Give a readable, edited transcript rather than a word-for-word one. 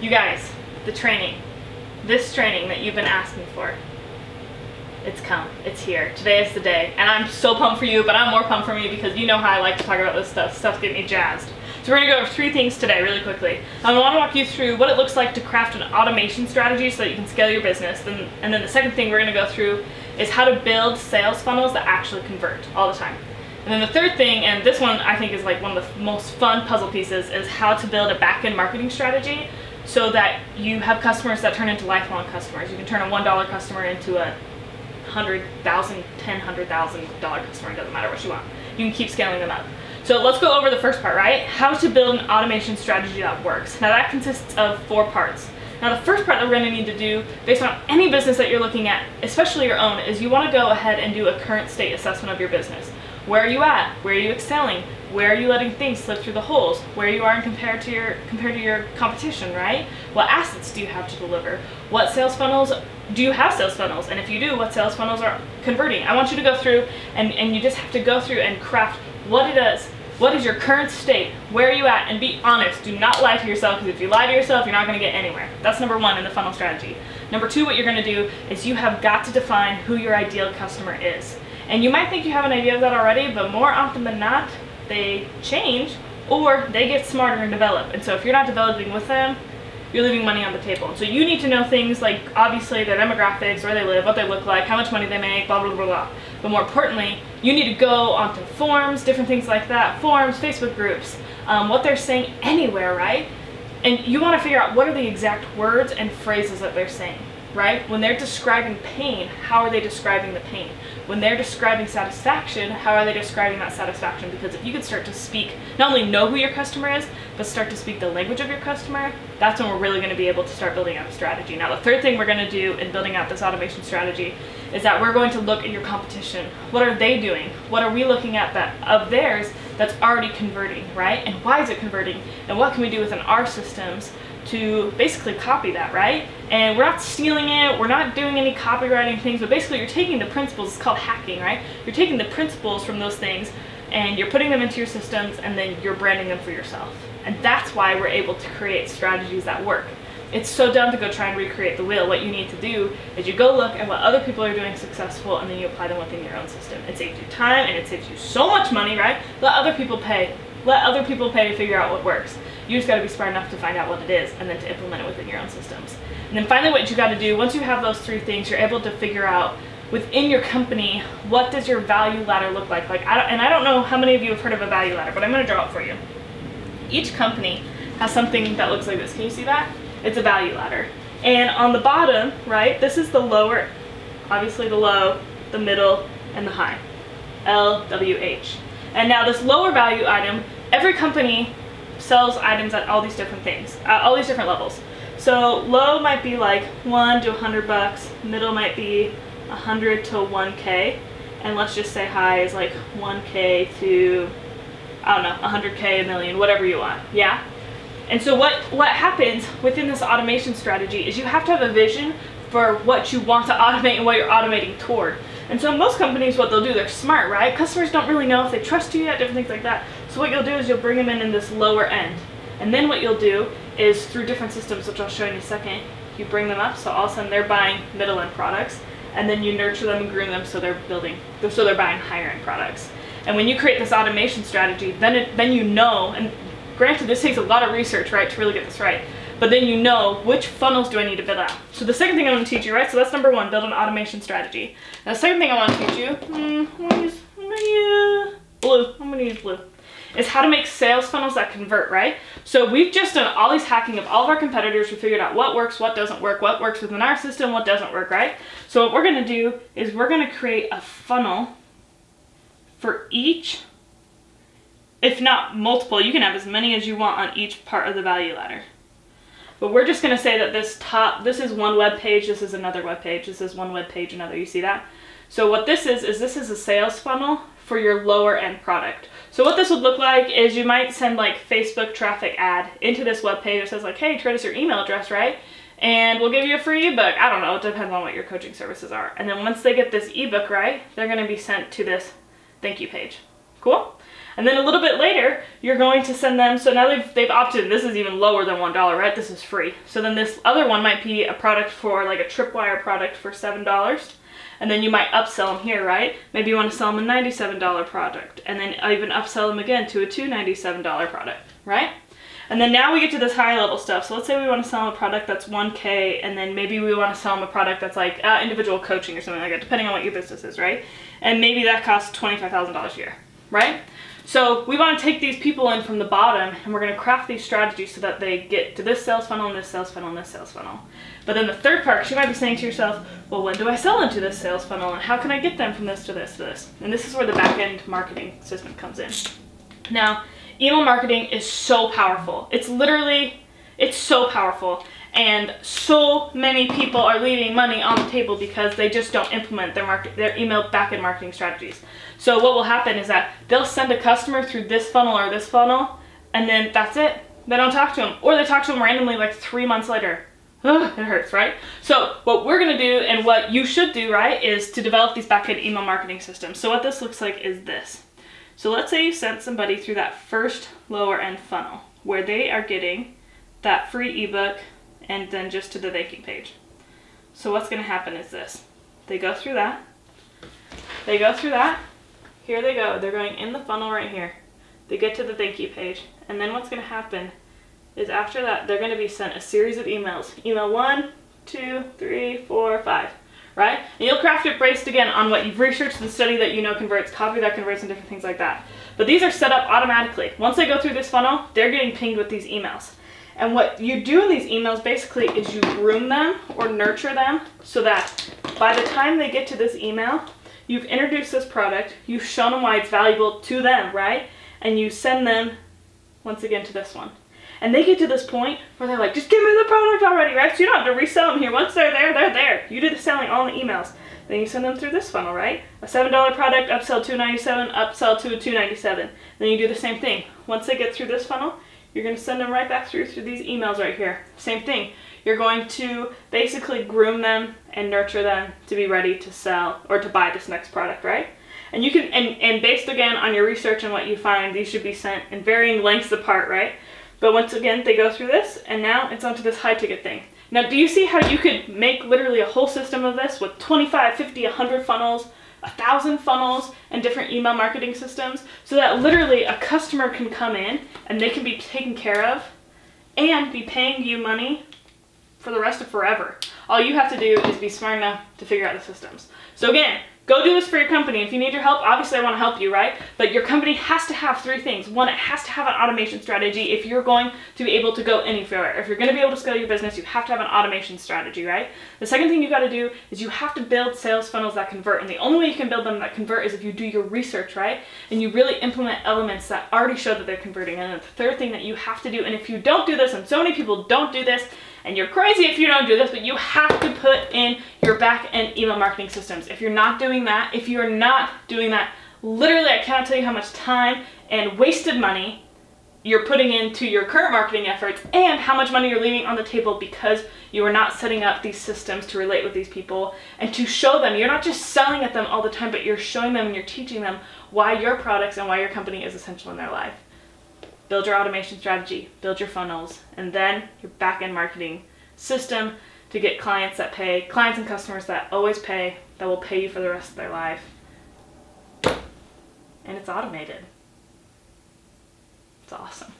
You guys, this training that you've been asking for, it's come, it's here. Today is the day, and I'm so pumped for you, but I'm more pumped for me because you know how I like to talk about this stuff. Stuff's getting me jazzed. So we're gonna go over 3 things today really quickly. I wanna walk you through what it looks like to craft an automation strategy so that you can scale your business. And then the second thing we're gonna go through is how to build sales funnels that actually convert all the time. And then the third thing, and this one I think is like one of the most fun puzzle pieces, is how to build a back-end marketing strategy so that you have customers that turn into lifelong customers. You can turn a $1 customer into a $100,000, $100,000 customer. It doesn't matter what you want. You can keep scaling them up. So let's go over the first part, right? How to build an automation strategy that works. Now that consists of 4 parts. Now the first part that we're going to need to do, based on any business that you're looking at, especially your own, is you want to go ahead and do a current state assessment of your business. Where are you at? Where are you excelling? Where are you letting things slip through the holes? Where you are compared to your competition, right? What assets do you have to deliver? What sales funnels do you have? Sales funnels, and if you do, what sales funnels are converting? I want you to go through and you just have to go through and craft what it is. What is your current state? Where are you at? And be honest. Do not lie to yourself, because if you lie to yourself, you're not going to get anywhere. That's number 1 in the funnel strategy. Number 2, what you're going to do is you have got to define who your ideal customer is. And you might think you have an idea of that already, but more often than not, they change or they get smarter and develop. And so if you're not developing with them, you're leaving money on the table. And so you need to know things like, obviously, their demographics, where they live, what they look like, how much money they make, blah, blah, blah, blah. But more importantly, you need to go onto forums, different things like that, forums, Facebook groups, what they're saying anywhere, right? And you want to figure out what are the exact words and phrases that they're saying, right? When they're describing pain, how are they describing the pain? When they're describing satisfaction, how are they describing that satisfaction? Because if you could start to speak, not only know who your customer is, but start to speak the language of your customer, that's when we're really going to be able to start building out a strategy. Now, the third thing we're going to do in building out this automation strategy is that we're going to look at your competition. What are they doing? What are we looking at that of theirs that's already converting, right? And why is it converting? And what can we do within our systems to basically copy that, right? And we're not stealing it, we're not doing any copywriting things, but basically you're taking the principles, it's called hacking, right? You're taking the principles from those things and you're putting them into your systems and then you're branding them for yourself. And that's why we're able to create strategies that work. It's so dumb to go try and recreate the wheel. What you need to do is you go look at what other people are doing successful and then you apply them within your own system. It saves you time and it saves you so much money, right? Let other people pay. Let other people pay to figure out what works. You just got to be smart enough to find out what it is and then to implement it within your own systems. And then finally, what you got to do, once you have those 3 things, you're able to figure out within your company, what does your value ladder look like? I don't know how many of you have heard of a value ladder, but I'm going to draw it for you. Each company has something that looks like this. Can you see that? It's a value ladder. And on the bottom, right, this is the lower, obviously the low, the middle, and the high. LWH. And now this lower value item, every company sells items at all these different things, all these different levels. So low might be like $1 to $100, middle might be 100 to 1K, and let's just say high is like 1K to, I don't know, 100K, a million, whatever you want, yeah? And so what happens within this automation strategy is you have to have a vision for what you want to automate and what you're automating toward. And so most companies, what they'll do, they're smart, right? Customers don't really know if they trust you yet, different things like that. So what you'll do is you'll bring them in this lower end. And then what you'll do is through different systems, which I'll show you in a second, you bring them up, so all of a sudden they're buying middle end products, and then you nurture them and groom them so they're buying higher end products. And when you create this automation strategy, then you know, and granted this takes a lot of research, right, to really get this right, but then you know which funnels do I need to build out. So the second thing I want to teach you, right, so that's number 1, build an automation strategy. Now the second thing I want to teach you, I'm gonna use blue, is how to make sales funnels that convert, right? So we've just done all these hacking of all of our competitors. We figured out what works, what doesn't work, what works within our system, what doesn't work, right? So what we're gonna do is we're gonna create a funnel for each, if not multiple, you can have as many as you want on each part of the value ladder. But we're just gonna say that this is one web page, this is another web page, this is one web page, another, you see that? So what this is this is a sales funnel for your lower end product. So what this would look like is you might send like Facebook traffic ad into this web page that says like, hey, trade us your email address, right? And we'll give you a free ebook. I don't know, it depends on what your coaching services are. And then once they get this ebook, right, they're gonna be sent to this thank you page. Cool? And then a little bit later, you're going to send them, so now they've opted in. This is even lower than $1, right? This is free. So then this other one might be a product for like a Tripwire product for $7. And then you might upsell them here, right? Maybe you want to sell them a $97 product, and then even upsell them again to a $297 product, right? And then now we get to this high level stuff. So let's say we want to sell them a product that's $1K, and then maybe we want to sell them a product that's like individual coaching or something like that, depending on what your business is, right? And maybe that costs $25,000 a year, right? So we want to take these people in from the bottom, and we're going to craft these strategies so that they get to this sales funnel and this sales funnel and this sales funnel. But then the third part, 'cause you might be saying to yourself, well, when do I sell into this sales funnel, and how can I get them from this to this to this? And this is where the back-end marketing system comes in. Now, email marketing is so powerful. It's so powerful. And so many people are leaving money on the table because they just don't implement their email back-end marketing strategies. So what will happen is that they'll send a customer through this funnel or this funnel, and then that's it. They don't talk to them. Or they talk to them randomly like 3 months later. Ugh, it hurts, right? So what we're gonna do, and what you should do, right, is to develop these back-end email marketing systems. So what this looks like is this. So let's say you sent somebody through that first lower end funnel where they are getting that free ebook and then just to the thank you page. So what's going to happen is this. They go through that. Here they go. They're going in the funnel right here. They get to the thank you page. And then what's going to happen is after that, they're going to be sent a series of emails. Email 1, 2, 3, 4, 5. Right? And you'll craft it based again on what you've researched and study that you know converts, copy that converts, and different things like that. But these are set up automatically. Once they go through this funnel, they're getting pinged with these emails. And what you do in these emails basically is you groom them or nurture them so that by the time they get to this email, you've introduced this product, you've shown them why it's valuable to them, right? And you send them, once again, to this one. And they get to this point where they're like, just give me the product already, right? So you don't have to resell them here. Once they're there, they're there. You do the selling all in the emails. Then you send them through this funnel, right? A $7 product, upsell $297, upsell to a $297. Then you do the same thing. Once they get through this funnel, you're going to send them right back through these emails right here. Same thing. You're going to basically groom them and nurture them to be ready to sell or to buy this next product, right? And you can, and based again on your research and what you find, these should be sent in varying lengths apart, right? But once again, they go through this, and now it's onto this high ticket thing. Now, do you see how you could make literally a whole system of this with 25, 50, 100 funnels, 1,000 funnels, and different email marketing systems, so that literally a customer can come in and they can be taken care of and be paying you money for the rest of forever. All you have to do is be smart enough to figure out the systems. So again, go do this for your company. If you need your help, obviously I want to help you, right? But your company has to have 3 things. One, it has to have an automation strategy if you're going to be able to go anywhere. If you're going to be able to scale your business, you have to have an automation strategy, right? The second thing you got to do is you have to build sales funnels that convert. And the only way you can build them that convert is if you do your research, right? And you really implement elements that already show that they're converting. And then the third thing that you have to do, and if you don't do this, and so many people don't do this, and you're crazy if you don't do this, but you have to put in your back-end email marketing systems. If you're not doing that, literally I cannot tell you how much time and wasted money you're putting into your current marketing efforts and how much money you're leaving on the table because you are not setting up these systems to relate with these people and to show them. You're not just selling at them all the time, but you're showing them and you're teaching them why your products and why your company is essential in their life. Build your automation strategy, build your funnels, and then your back-end marketing system to get clients that pay, clients and customers that always pay, that will pay you for the rest of their life. And it's automated. It's awesome.